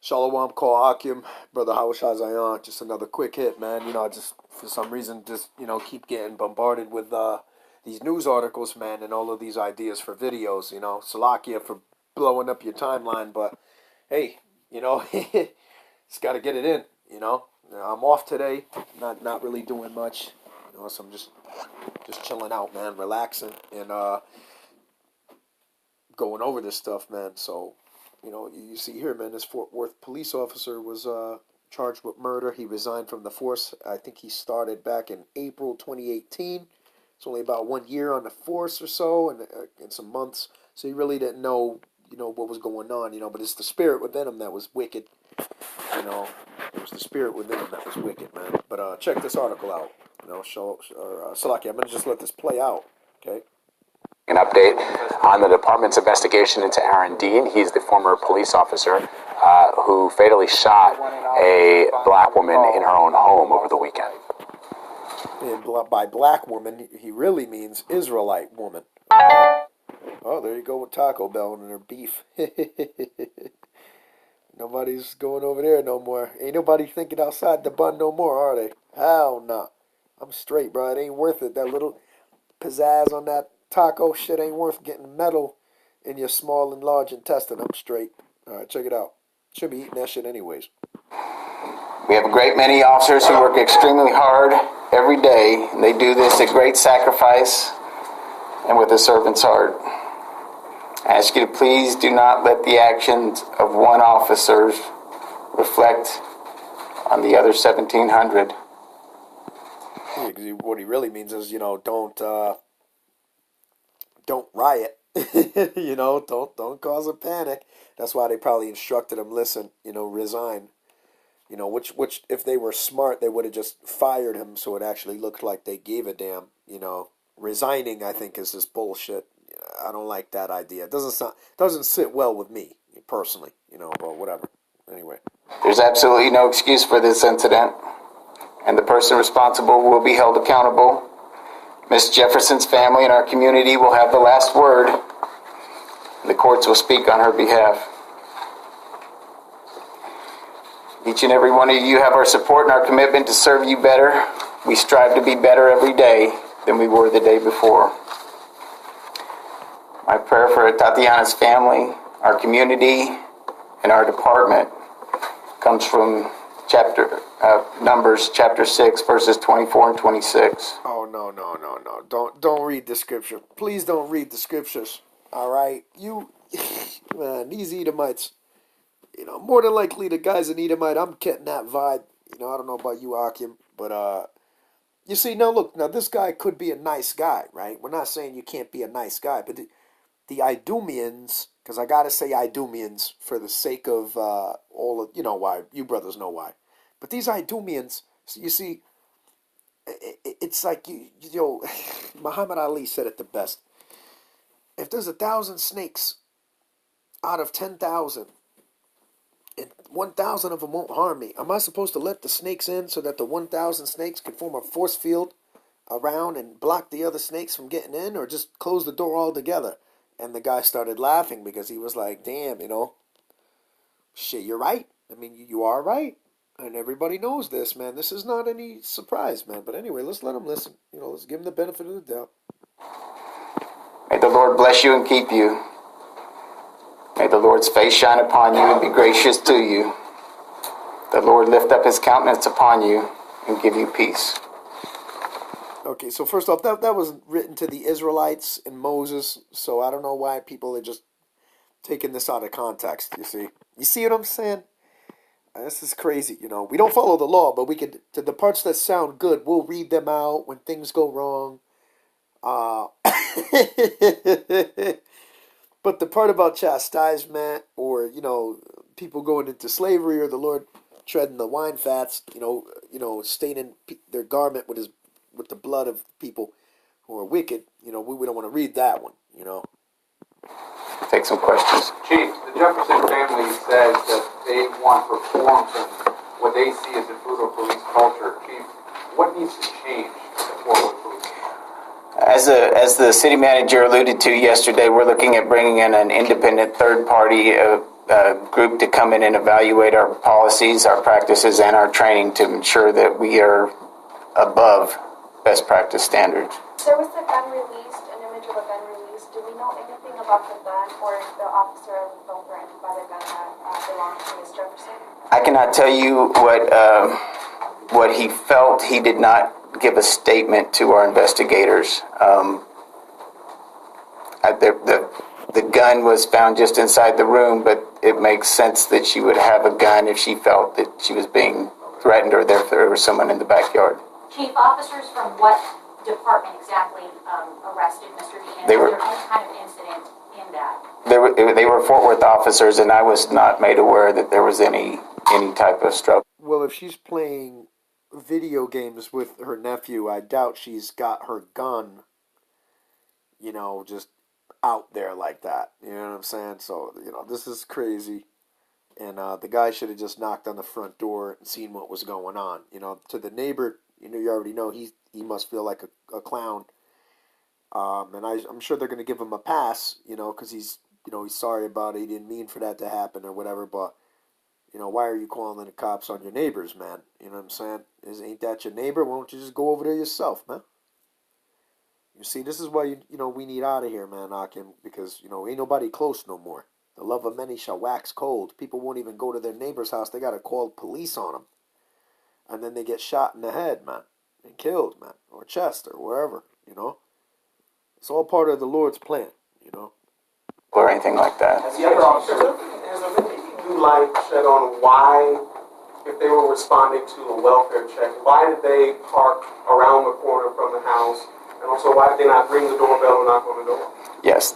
Shalom, call Akim, brother Hawashai Zion. Just another quick hit, man. I just for some reason just keep getting bombarded with these news articles, man, and all of these ideas for videos. Salakia for blowing up your timeline, but hey, just got to get it in. I'm off today, not really doing much. So I'm just chilling out, man, relaxing, and going over this stuff, man. So. You see here, man, this Fort Worth police officer was charged with murder. He resigned from the force. I think he started back in April 2018. It's only about 1 year on the force or so, and some months. So he really didn't know, what was going on, but it's the spirit within him that was wicked. It was the spirit within him that was wicked, man. But check this article out. Salaki, I'm going to just let this play out, okay? An update on the department's investigation into Aaron Dean. He's the former police officer who fatally shot a black woman in her own home over the weekend. And by black woman, he really means Israelite woman. Oh, there you go with Taco Bell and their beef. Nobody's going over there no more. Ain't nobody thinking outside the bun no more, are they? Hell no. I'm straight, bro. It ain't worth it. That little pizzazz on that taco shit ain't worth getting metal in your small and large intestine. I'm straight. All right, check it out. Should be eating that shit anyways. We have a great many officers who work extremely hard every day. And they do this at great sacrifice and with a servant's heart. I ask you to please do not let the actions of one officer reflect on the other 1,700. Yeah, because what he really means is, don't riot. Don't cause a panic. That's why they probably instructed him, listen, resign. Which if they were smart, they would have just fired him so it actually looked like they gave a damn. Resigning, I think, is just bullshit. I don't like that idea. It doesn't sit well with me personally, but whatever. Anyway. There's absolutely no excuse for this incident, and the person responsible will be held accountable. Miss Jefferson's family and our community will have the last word. The courts will speak on her behalf. Each and every one of you have our support and our commitment to serve you better. We strive to be better every day than we were the day before. My prayer for Tatiana's family, our community, and our department comes from Numbers chapter 6, verses 24 and 26. Oh, no. Don't read the scripture. Please don't read the scriptures. All right? Man, these Edomites, more than likely the guy's an Edomite. I'm getting that vibe. I don't know about you, Akim, but, you see, now this guy could be a nice guy, right? We're not saying you can't be a nice guy, but the Idumeans, because I got to say Idumeans for the sake of all of, why. You brothers know why. But these Idumeans, you see, it's like, Muhammad Ali said it the best. If there's 1,000 snakes out of 10,000, and 1,000 of them won't harm me, am I supposed to let the snakes in so that the 1,000 snakes can form a force field around and block the other snakes from getting in, or just close the door altogether? And the guy started laughing because he was like, damn, shit, you're right. I mean, you are right. And everybody knows this, man. This is not any surprise, man. But anyway, let's let him listen. Let's give him the benefit of the doubt. May the Lord bless you and keep you. May the Lord's face shine upon you and be gracious to you. The Lord lift up his countenance upon you and give you peace. Okay, so first off, that was written to the Israelites and Moses, so I don't know why people are just taking this out of context, you see. You see what I'm saying? This is crazy, We don't follow the law, but we could, to the parts that sound good, we'll read them out when things go wrong. But the part about chastisement or, people going into slavery or the Lord treading the wine fats, staining their garment with the blood of people who are wicked, we don't want to read that one, Take some questions. Chief, the Jefferson family says that they want reforms in what they see as the brutal police culture. Chief, what needs to change in Fort Worth police? As the city manager alluded to yesterday, we're looking at bringing in an independent third party group to come in and evaluate our policies, our practices, and our training to ensure that we are above best practice standards. There was a gun released, an image of a gun released. Do we know anything about the gun or if the officer ever felt threatened by the gun that belonged to Ms. Jefferson? I cannot tell you what he felt. He did not give a statement to our investigators. The gun was found just inside the room, but it makes sense that she would have a gun if she felt that she was being threatened or there was someone in the backyard. Chief, officers from what department exactly arrested Mr. Dean? They Was were- there any kind of incident in that? They were Fort Worth officers, and I was not made aware that there was any type of struggle. Well, if she's playing video games with her nephew, I doubt she's got her gun, just out there like that. You know what I'm saying? So, this is crazy. And the guy should have just knocked on the front door and seen what was going on. To the neighbor, you already know he must feel like a clown. And I'm sure they're going to give him a pass, because he's sorry about it. He didn't mean for that to happen or whatever. But, why are you calling the cops on your neighbors, man? You know what I'm saying? Ain't that your neighbor? Why don't you just go over there yourself, man? You see, this is why, we need out of here, man, Akim, because, ain't nobody close no more. The love of many shall wax cold. People won't even go to their neighbor's house. They got to call police on them. And then they get shot in the head, man, and killed, man, or chest, or wherever, It's all part of the Lord's plan, Or anything like that. Has the other officer, has there been any new light shed on why, if they were responding to a welfare check, why did they park around the corner from the house? And also, why did they not ring the doorbell and knock on the door? Yes.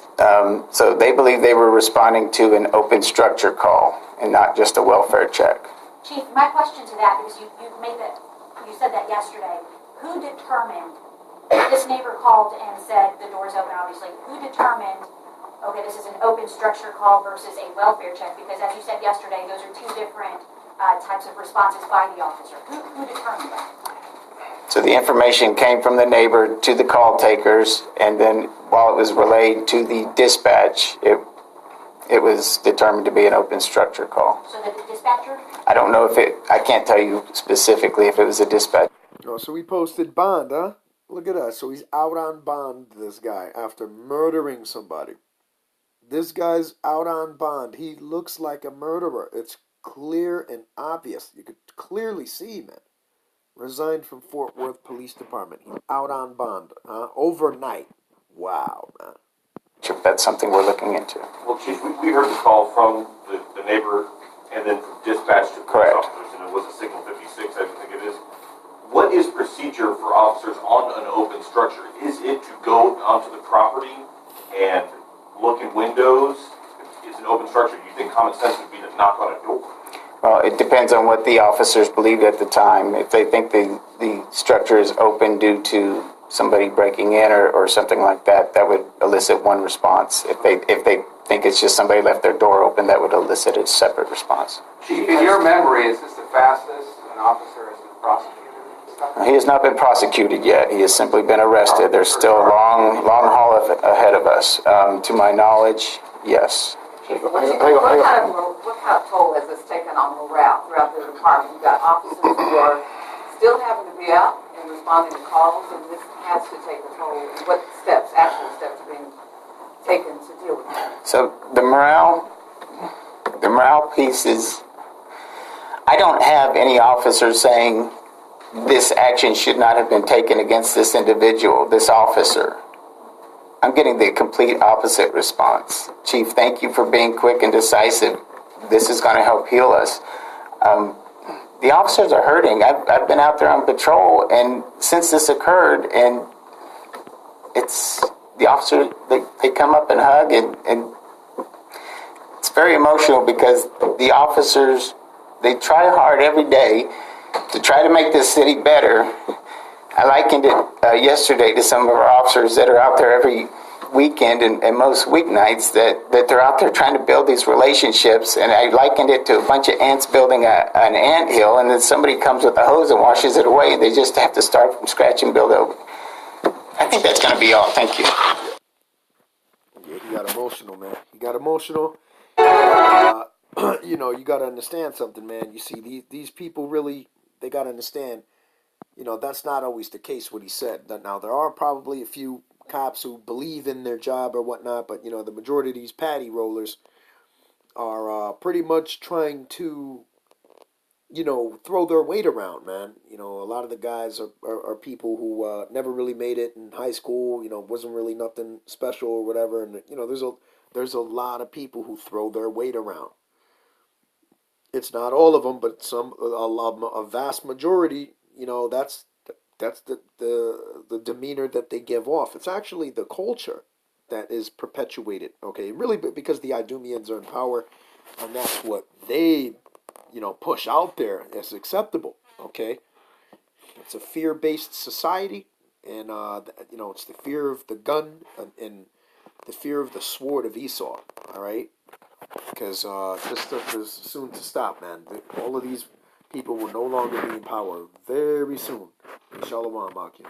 So they believe they were responding to an open structure call and not just a welfare check. Chief, my question to that, because you said that yesterday, who determined, this neighbor called and said the door's open, obviously, who determined, okay, this is an open structure call versus a welfare check? Because as you said yesterday, those are two different types of responses by the officer. Who determined that? So the information came from the neighbor to the call takers, and then while it was relayed to the dispatch, it was determined to be an open structure call. So that the dispatcher? I don't know I can't tell you specifically if it was a dispatch. Oh, so he posted bond, huh? Look at that. So he's out on bond, this guy, after murdering somebody. This guy's out on bond. He looks like a murderer. It's clear and obvious. You could clearly see, man. Resigned from Fort Worth Police Department. He's out on bond, overnight. Wow, man. If that's something we're looking into. Well, Chief, we heard the call from the neighbor and then from dispatch to police Correct. officers, and it was a signal 56, I think it is. What is procedure for officers on an open structure? Is it to go onto the property and look in windows? It's an open structure. Do you think common sense would be to knock on a door? Well, it depends on what the officers believed at the time. If they think the structure is open due to somebody breaking in or something like that, that would elicit one response. If they think it's just somebody left their door open, that would elicit a separate response. Chief, in your memory, is this the fastest an officer has been prosecuted? He has not been prosecuted yet. He has simply been arrested. There's still a long haul ahead of us. To my knowledge, yes. What kind of toll has this taken on morale throughout the department? You've got officers who are still having to be out and responding to calls, and this has to take a toll. What actual steps are being taken to deal with that? So the morale piece is, I don't have any officers saying this action should not have been taken against this individual, this officer. I'm getting the complete opposite response. Chief, thank you for being quick and decisive. This is going to help heal us. The officers are hurting. I've been out there on patrol, and since this occurred, and it's the officers, they come up and hug, and it's very emotional because the officers, they try hard every day to try to make this city better. I likened it yesterday to some of our officers that are out there every weekend and most weeknights that they're out there trying to build these relationships, and I likened it to a bunch of ants building an anthill, and then somebody comes with a hose and washes it away, and they just have to start from scratch and build over. I think that's going to be all. Thank you. Yeah, he got emotional, man. He got emotional. you know, you got to understand something, man. You see, these people really, they got to understand, you know, that's not always the case, what he said. Now, there are probably a few cops who believe in their job or whatnot, but, you know, the majority of these patty rollers are pretty much trying to, you know, throw their weight around, man. You know, a lot of the guys are people who never really made it in high school, you know, wasn't really nothing special or whatever. And, you know, there's a lot of people who throw their weight around. It's not all of them, but a vast majority, you know, that's the demeanor that they give off. It's actually the culture that is perpetuated, okay? Really, because the Idumeans are in power, and that's what they, you know, push out there as acceptable, okay? It's a fear-based society, and, you know, it's the fear of the gun and the fear of the sword of Esau, all right? Because this stuff is soon to stop, man. All of these people will no longer be in power very soon. Shalom, Akim.